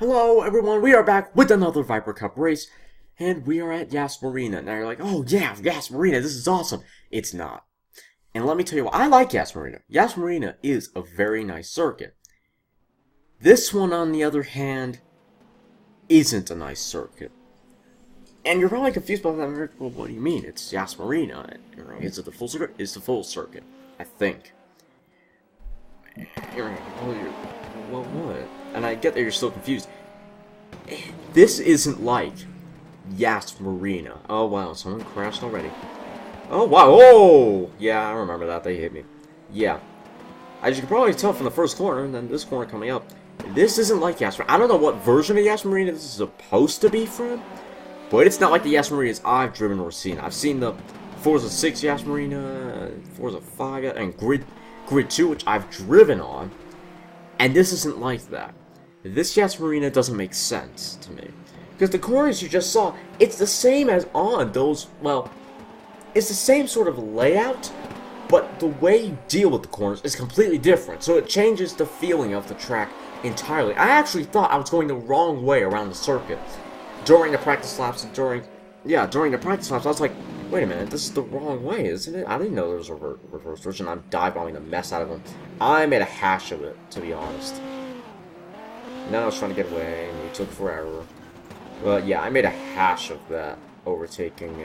Hello everyone, we are back with another Viper Cup race, and we are at Yas Marina. Now you're like, oh yeah, Yas Marina, this is awesome. It's not. And let me tell you what, I like Yas Marina. Yas Marina is a very nice circuit. This one, on the other hand, isn't a nice circuit. And you're probably confused by that. Well, what do you mean? It's Yas Marina. Is it the full circuit? It's the full circuit, I think. What? And I get that you're still confused. This isn't like Yas Marina. Oh wow, someone crashed already. Oh wow, oh! Yeah, I remember that, they hit me. Yeah. As you can probably tell from the first corner, and then this corner coming up, this isn't like Yas Marina. I don't know what version of Yas Marina this is supposed to be from, but it's not like the Yas Marinas I've driven or seen. I've seen the Forza 6 Yas Marina, Forza 5, and Grid 2, which I've driven on, and this isn't like that. This Yas Marina doesn't make sense to me. Because the corners you just saw, it's the same as on those, well, it's the same sort of layout, but the way you deal with the corners is completely different. So it changes the feeling of the track entirely. I actually thought I was going the wrong way around the circuit. During the practice laps and during the practice laps, I was like, wait a minute, this is the wrong way, isn't it? I didn't know there was a reverse version. I'm dive-bombing the mess out of them. I made a hash of it, to be honest. Then I was trying to get away, and it took forever. But yeah, I made a hash of that overtaking.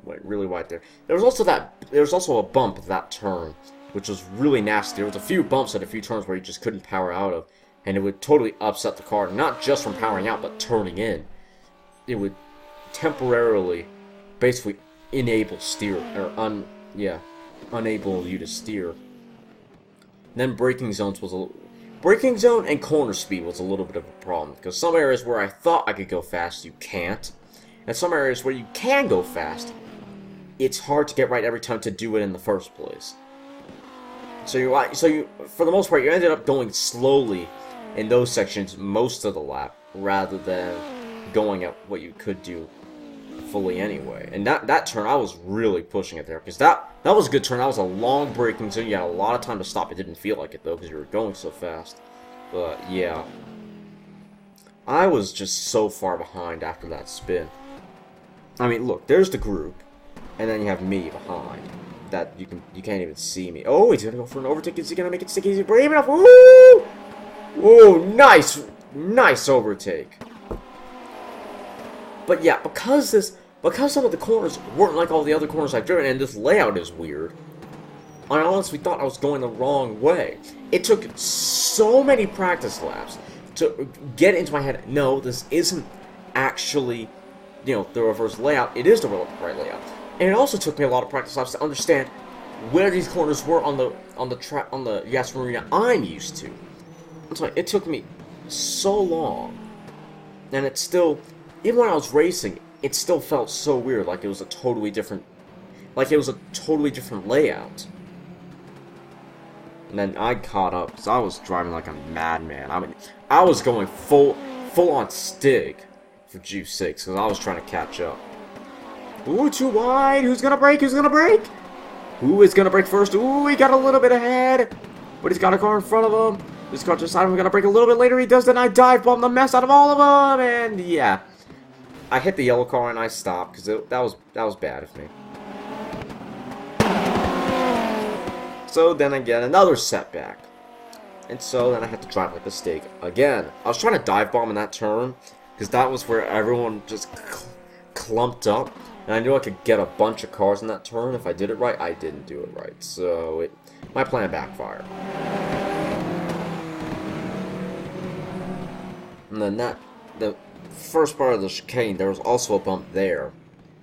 Went really wide there. There was also a bump at that turn, which was really nasty. There was a few bumps at a few turns where you just couldn't power out of, and it would totally upset the car. Not just from powering out, but turning in. It would temporarily, basically, enable steer or unable you to steer. And then braking zones was braking zone and corner speed was a little bit of a problem, because some areas where I thought I could go fast, you can't. And some areas where you can go fast, it's hard to get right every time to do it in the first place. So you, for the most part, you ended up going slowly in those sections most of the lap, rather than going at what you could do fully anyway. And that turn, I was really pushing it there, because that was a good turn. That was a long braking zone. You had a lot of time to stop. It didn't feel like it, though, because you were going so fast. But, yeah. I was just so far behind after that spin. I mean, look, there's the group, and then you have me behind. That you can't even see me. Oh, he's gonna go for an overtake. Is he gonna make it stick easy? Brave enough. Woo! Whoa, nice overtake. But yeah, because some of the corners weren't like all the other corners I've driven, and this layout is weird, I honestly thought I was going the wrong way. It took so many practice laps to get into my head, no, this isn't actually, the reverse layout. It is the right layout. And it also took me a lot of practice laps to understand where these corners were on the Yas Marina I'm used to. I'm sorry, it took me so long, and it's still, even when I was racing, it still felt so weird, like it was a totally different layout. And then I caught up, because I was driving like a madman. I mean, I was going full on Stig for Juice 6, because I was trying to catch up. Ooh, too wide! Who's gonna brake? Who's gonna brake? Who is gonna brake first? Ooh, he got a little bit ahead, but he's got a car in front of him. This car just decided I'm gonna brake a little bit later. He does, then I dive bomb the mess out of all of them, and yeah. I hit the yellow car and I stopped, because that was bad of me. So then I get another setback. And so then I had to drive like a Stig again. I was trying to dive bomb in that turn, because that was where everyone just clumped up. And I knew I could get a bunch of cars in that turn. If I did it right, I didn't do it right. So my plan backfired. And then the first part of the chicane, there was also a bump there.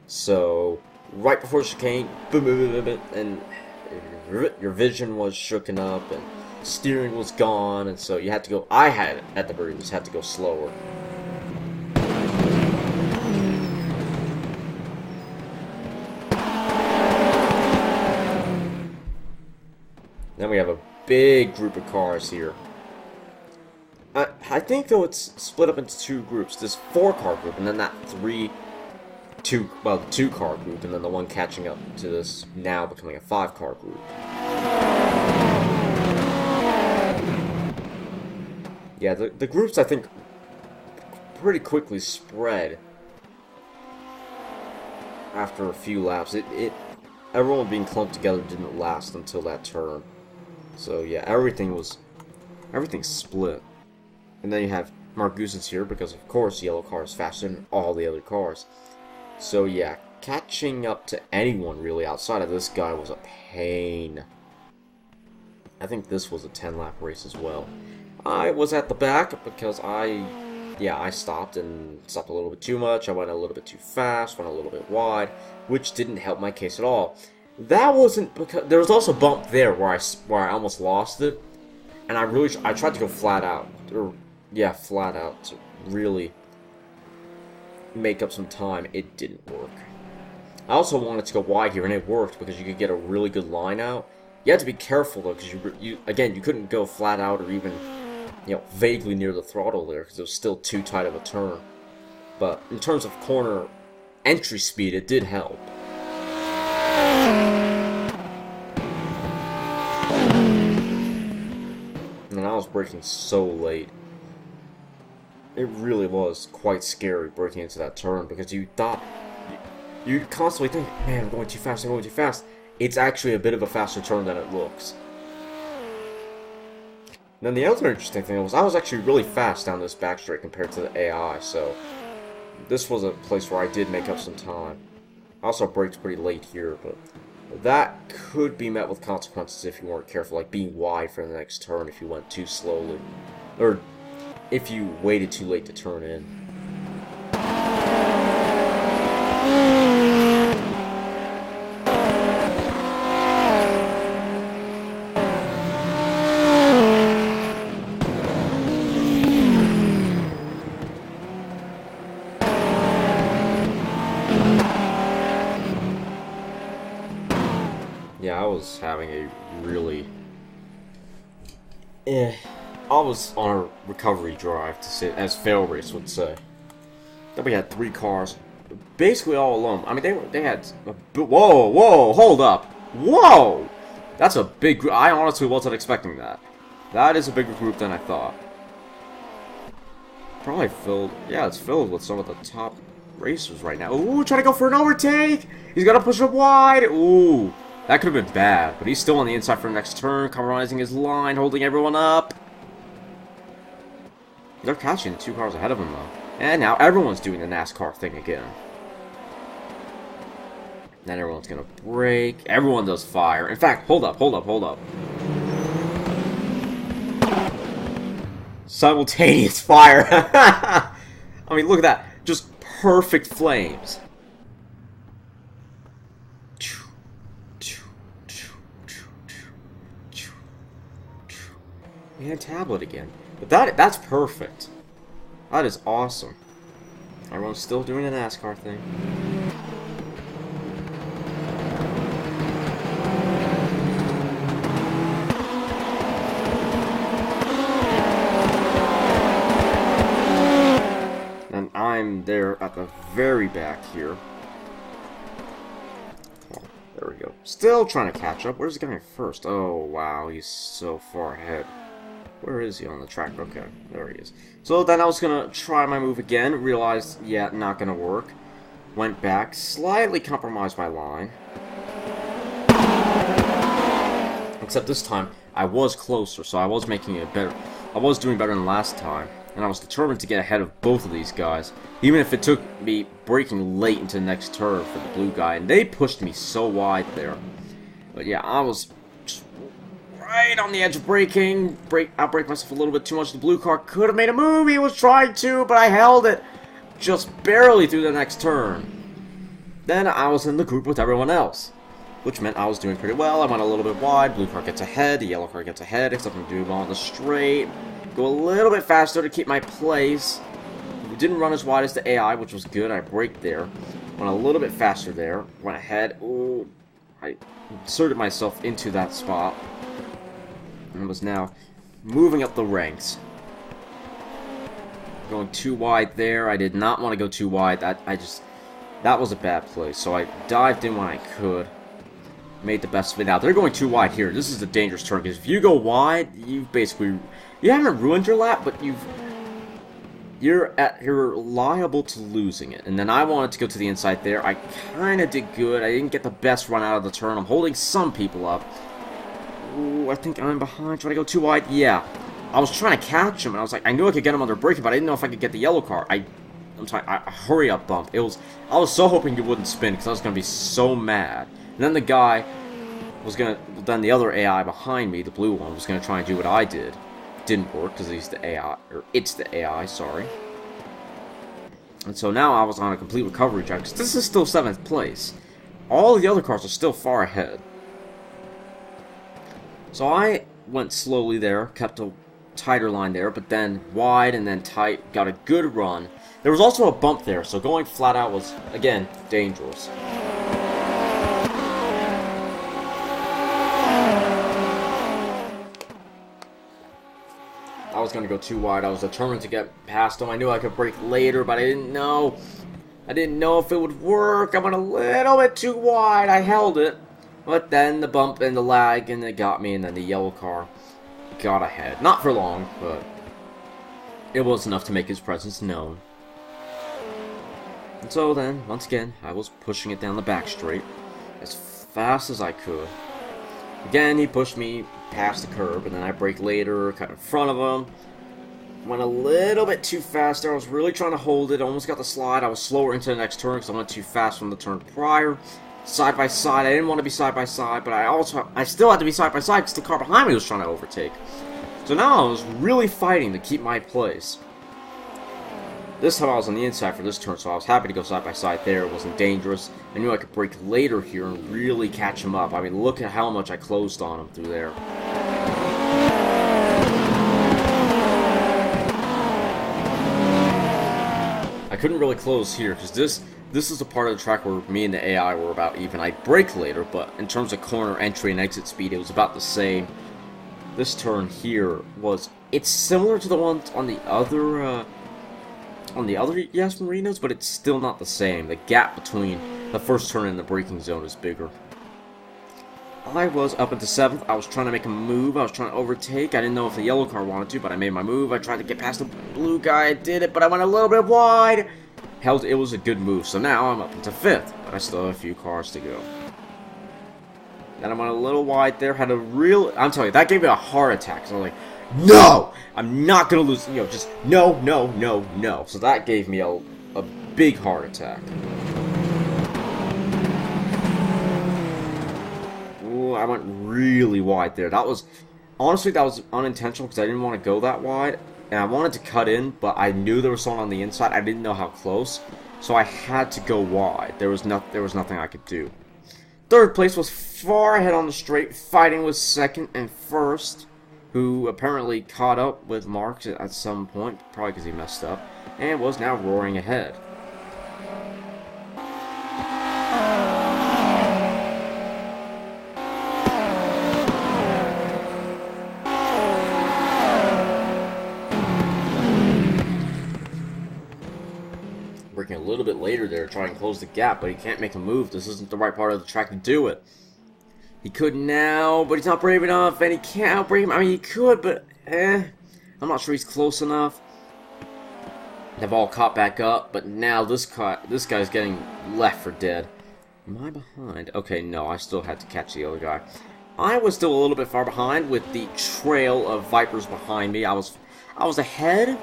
So right before the chicane, boom, boom, boom, boom, and your vision was shooken up, and steering was gone, and so you had to go. I had, at the very least, had to go slower. Then we have a big group of cars here. I think, though, it's split up into two groups. This 4-car group, and then that the 2-car group, and then the one catching up to this now becoming a 5-car group. Yeah, the groups, I think, pretty quickly spread after a few laps. Everyone being clumped together didn't last until that turn. So yeah, everything split. And then you have Marguson's here because of course the yellow car is faster than all the other cars. So yeah, catching up to anyone really outside of this guy was a pain. I think this was a 10-lap race as well. I was at the back because I stopped a little bit too much. I went a little bit too fast, went a little bit wide, which didn't help my case at all. That wasn't because there was also a bump there where I almost lost it, and I tried to go flat out to really make up some time. It didn't work. I also wanted to go wide here, and it worked because you could get a really good line out. You had to be careful though, because you couldn't go flat out or even, vaguely near the throttle there, because it was still too tight of a turn. But in terms of corner entry speed, it did help. And I was braking so late. It really was quite scary braking into that turn, because you constantly think, man, I'm going too fast, I'm going too fast. It's actually a bit of a faster turn than it looks. And then the other interesting thing was I was actually really fast down this back straight compared to the AI, so this was a place where I did make up some time. I also braked pretty late here, but that could be met with consequences if you weren't careful, like being wide for the next turn if you went too slowly, or if you waited too late to turn in. Yeah, I was having a really... I was on a recovery drive, to say, as Failrace would say. Then we had 3 cars, basically all alone. I mean, they had... Whoa, hold up. Whoa! That's a big group. I honestly wasn't expecting that. That is a bigger group than I thought. Probably filled... Yeah, it's filled with some of the top racers right now. Ooh, trying to go for an overtake! He's gonna push up wide! Ooh. That could have been bad, but he's still on the inside for the next turn, compromising his line, holding everyone up. They're catching the 2 cars ahead of him, though. And now everyone's doing the NASCAR thing again. Then everyone's gonna brake. Everyone does fire. In fact, hold up. Simultaneous fire. I mean, look at that. Just perfect flames. And tablet again. But that's perfect. That is awesome. Everyone's still doing the NASCAR thing. And I'm there at the very back here. Oh, there we go. Still trying to catch up. Where's the guy first? Oh, wow. He's so far ahead. Where is he on the track? Okay, there he is. So then I was gonna try my move again, realized, yeah, not gonna work. Went back, slightly compromised my line. Except this time, I was closer, so I was making it better. I was doing better than last time, and I was determined to get ahead of both of these guys, even if it took me braking late into the next turn for the blue guy, and they pushed me so wide there. But yeah, I was right on the edge of braking. Outbrake myself a little bit too much. The blue car could have made a move. He was trying to, but I held it just barely through the next turn. Then I was in the group with everyone else, which meant I was doing pretty well. I went a little bit wide. Blue car gets ahead. The yellow car gets ahead, except I'm doing well on the straight. Go a little bit faster to keep my place. We didn't run as wide as the AI, which was good. I braked there. Went a little bit faster there. Went ahead. Ooh, I inserted myself into that spot. And was now moving up the ranks. Going too wide there. I did not want to go too wide. That was a bad play. So I dived in when I could. Made the best of it. Now they're going too wide here. This is a dangerous turn because if you go wide, you've basically You haven't ruined your lap, but you're liable to losing it. And then I wanted to go to the inside there. I kind of did good. I didn't get the best run out of the turn. I'm holding some people up. Ooh, I think I'm behind. Should I go too wide? Yeah. I was trying to catch him, and I was like, I knew I could get him under braking, but I didn't know if I could get the yellow car. I'm sorry, I hurry up bump. I was so hoping you wouldn't spin, because I was going to be so mad. And then the guy then the other AI behind me, the blue one, was going to try and do what I did. Didn't work, because he's the AI, or it's the AI, sorry. And so now I was on a complete recovery track, because this is still 7th place. All the other cars are still far ahead. So I went slowly there, kept a tighter line there, but then wide and then tight, got a good run. There was also a bump there, so going flat out was, again, dangerous. I was going to go too wide. I was determined to get past him. I knew I could brake later, but I didn't know. I didn't know if it would work. I went a little bit too wide. I held it. But then the bump and the lag, and it got me, and then the yellow car got ahead. Not for long, but it was enough to make his presence known. And so then, once again, I was pushing it down the back straight as fast as I could. Again, he pushed me past the curb, and then I braked later, cut in front of him. Went a little bit too fast there. I was really trying to hold it. Almost got the slide. I was slower into the next turn because I went too fast from the turn prior. Side by side. I didn't want to be side by side, but I still had to be side by side because the car behind me was trying to overtake. So now I was really fighting to keep my place. This time I was on the inside for this turn, so I was happy to go side by side there. It wasn't dangerous. I knew I could brake later here and really catch him up. I mean, look at how much I closed on him through there. I couldn't really close here because this is a part of the track where me and the AI were about even. I brake later, but in terms of corner entry and exit speed, it was about the same. This turn here it's similar to the ones on the other Yas Marinas, but it's still not the same. The gap between the first turn and the braking zone is bigger. I was up into 7th. I was trying to make a move. I was trying to overtake. I didn't know if the yellow car wanted to, but I made my move. I tried to get past the blue guy. I did it, but I went a little bit wide. It was a good move. So now I'm up into 5th, but I still have a few cars to go. Then I went a little wide there. I'm telling you, that gave me a heart attack. So I was like, no! I'm not going to lose. Just no, no, no, no. So that gave me a big heart attack. I went really wide there. Honestly, that was unintentional because I didn't want to go that wide. And I wanted to cut in, but I knew there was someone on the inside. I didn't know how close. So I had to go wide. There was nothing I could do. 3rd place was far ahead on the straight, fighting with 2nd and 1st, who apparently caught up with Mark at some point, probably because he messed up, and was now roaring ahead. Braking a little bit later there, trying to close the gap, but he can't make a move. This isn't the right part of the track to do it. He could now, but he's not brave enough, and he can't outbrake him. I mean, he could, but I'm not sure he's close enough. They've all caught back up, but now this guy's getting left for dead. Am I behind? Okay, no, I still had to catch the other guy. I was still a little bit far behind with the trail of Vipers behind me. I was ahead,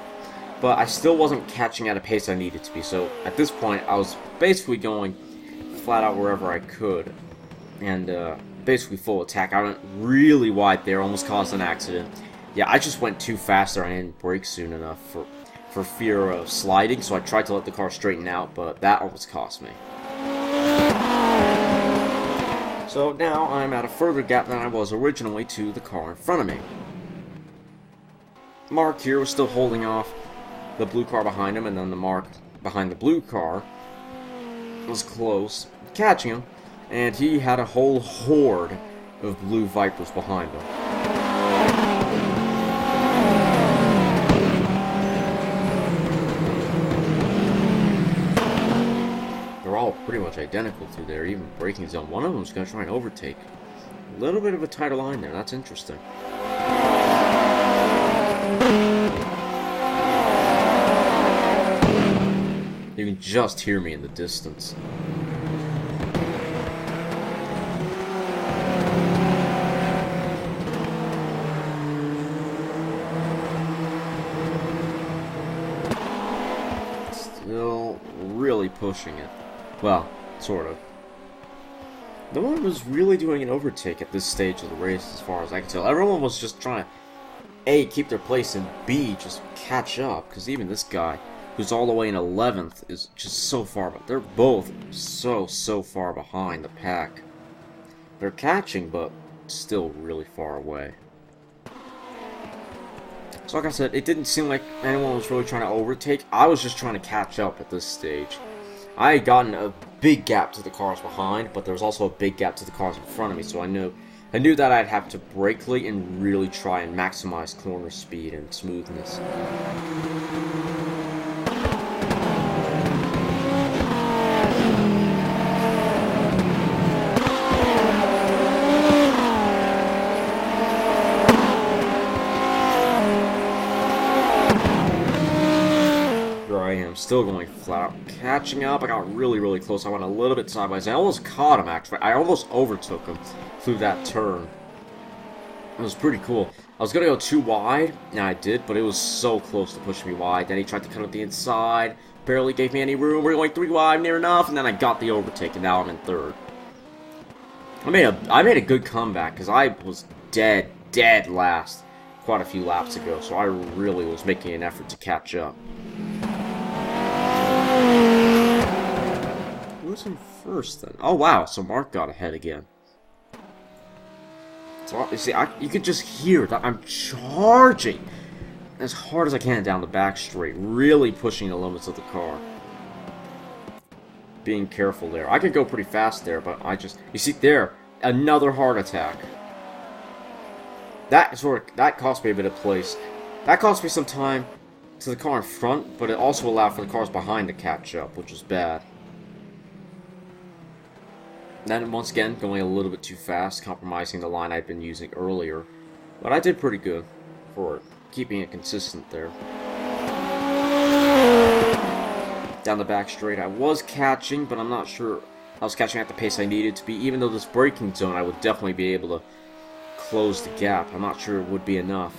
but I still wasn't catching at a pace I needed to be. So at this point, I was basically going flat out wherever I could, and basically full attack. I went really wide there, almost caused an accident. Yeah, I just went too fast there. I didn't brake soon enough for fear of sliding, so I tried to let the car straighten out, but that almost cost me. So now I'm at a further gap than I was originally to the car in front of me. Mark here was still holding off the blue car behind him, and then the Mark behind the blue car was close, catching him, and he had a whole horde of blue Vipers behind him. They're all pretty much identical through there, even braking zone. One of them is going to try and overtake. A little bit of a tighter line there, that's interesting. You can just hear me in the distance. Still really pushing it. Well, sort of. No one was really doing an overtake at this stage of the race as far as I can tell. Everyone was just trying to A, keep their place, and B, just catch up. Because even this guy, who's all the way in 11th, is just so far, but they're both so far behind the pack. They're catching, but still really far away. So like I said, it didn't seem like anyone was really trying to overtake. I was just trying to catch up at this stage. I had gotten a big gap to the cars behind, but there was also a big gap to the cars in front of me, so I knew that I'd have to brake late and really try and maximize corner speed and smoothness. I'm still going flat out, catching up. I got really close. I went a little bit sideways. I almost caught him, actually. I almost overtook him through that turn. It was pretty cool. I was going to go too wide, and I did, but it was so close to pushing me wide. Then he tried to cut up the inside, barely gave me any room. We're going 3 wide, near enough, and then I got the overtake, and now I'm in 3rd. I made a good comeback, because I was dead last quite a few laps ago, so I really was making an effort to catch up. Who's in 1st then? Oh wow, so Mark got ahead again. So you see, you could just hear that I'm charging as hard as I can down the back straight, really pushing the limits of the car. Being careful there. I could go pretty fast there, but you see there, another heart attack. That cost me a bit of place. That cost me some time to the car in front, but it also allowed for the cars behind to catch up, which was bad. Then, once again, going a little bit too fast, compromising the line I'd been using earlier. But I did pretty good for keeping it consistent there. Down the back straight, I was catching, but I'm not sure I was catching at the pace I needed to be. Even though this braking zone, I would definitely be able to close the gap. I'm not sure it would be enough.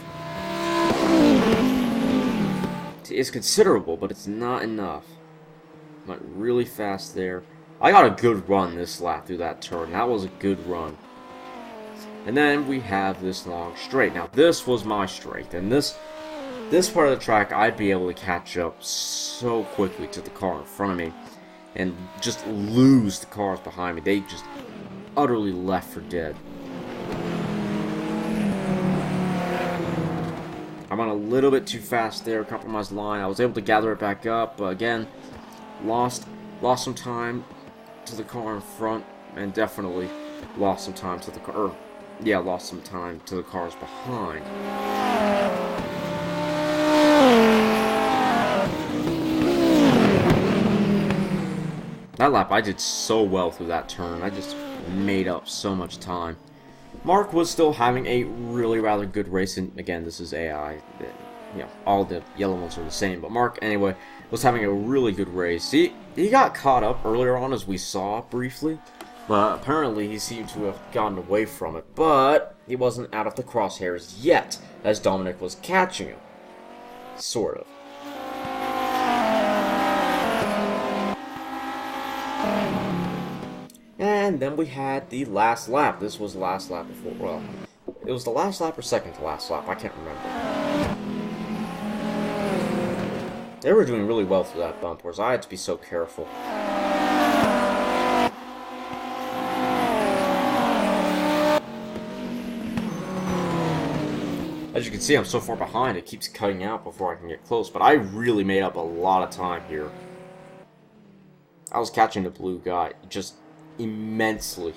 It's considerable, but it's not enough. Went really fast there. I got a good run this lap through that turn. That was a good run. And then we have this long straight. Now this was my straight, and this part of the track I'd be able to catch up so quickly to the car in front of me and just lose the cars behind me. They just utterly left for dead. I went a little bit too fast there, compromised the line. I was able to gather it back up, but again, lost some time to the car in front, and definitely lost some time to the car. Lost some time to the cars behind. That lap, I did so well through that turn. I just made up so much time. Mark was still having a rather good race, and again, this is AI. All the yellow ones are the same, but Mark, anyway, was having a really good race. He got caught up earlier on, as we saw briefly, but apparently he seemed to have gotten away from it, but he wasn't out of the crosshairs yet, as Dominic was catching him. Sort of. And then we had the last lap. This was the last lap before, well, it was the last lap or second to last lap, I can't remember. They were doing really well through that bump, whereas I had to be so careful. As you can see, I'm so far behind, it keeps cutting out before I can get close, but I really made up a lot of time here. I was catching the blue guy just immensely.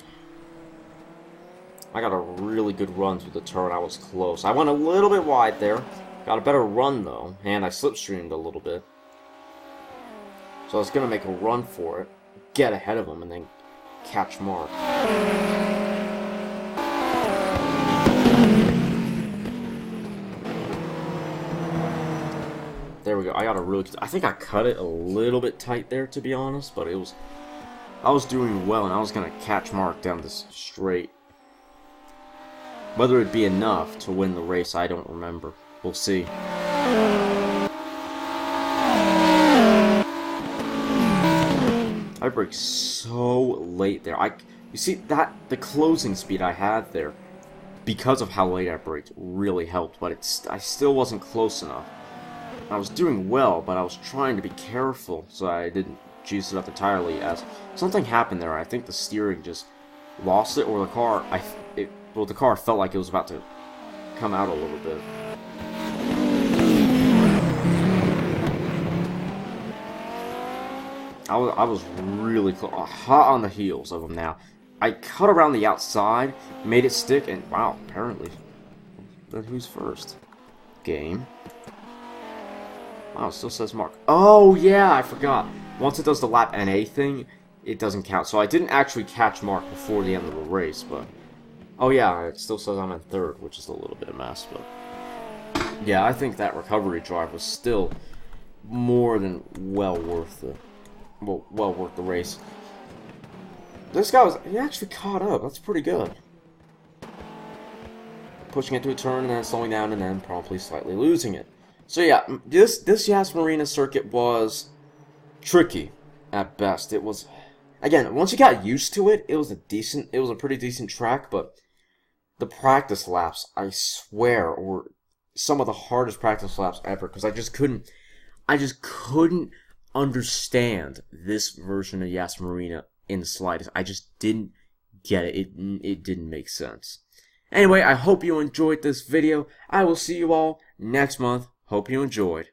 I got a really good run through the turn. I was close. I went a little bit wide there. Got a better run, though, and I slipstreamed a little bit. So I was going to make a run for it, get ahead of him, and then catch Mark. there we go. I got a really... I think I cut it a little bit tight there, to be honest, but it was... I was doing well, and I was going to catch Mark down this straight. Whether it'd be enough to win the race, I don't remember. We'll see. I braked so late there. You see, the closing speed I had there, because of how late I braked, really helped, but I still wasn't close enough. I was doing well, but I was trying to be careful so I didn't juice it up entirely, as something happened there. I think the steering just lost it, or the car, well, the car felt like it was about to come out a little bit. I was really hot on the heels of them now. I cut around the outside, made it stick, and wow, apparently. Then who's first? Game. Wow, it still says Mark. Oh, yeah, I forgot. Once it does the lap NA thing, it doesn't count. So I didn't actually catch Mark before the end of the race, but... Oh, yeah, it still says I'm in third, which is a little bit of a mess, but... Yeah, I think that recovery drive was still more than well worth the... Well worth the race. This guy he actually caught up. That's pretty good. Pushing it to a turn and then slowing down and then promptly slightly losing it. So yeah, this Yas Marina circuit was tricky at best. It was, again, once you got used to it, it was a pretty decent track, but the practice laps, I swear, were some of the hardest practice laps ever, because I just couldn't understand this version of Yas Marina in the slightest. I just didn't get it. It didn't make sense. Anyway, I hope you enjoyed this video. I will see you all next month. Hope you enjoyed.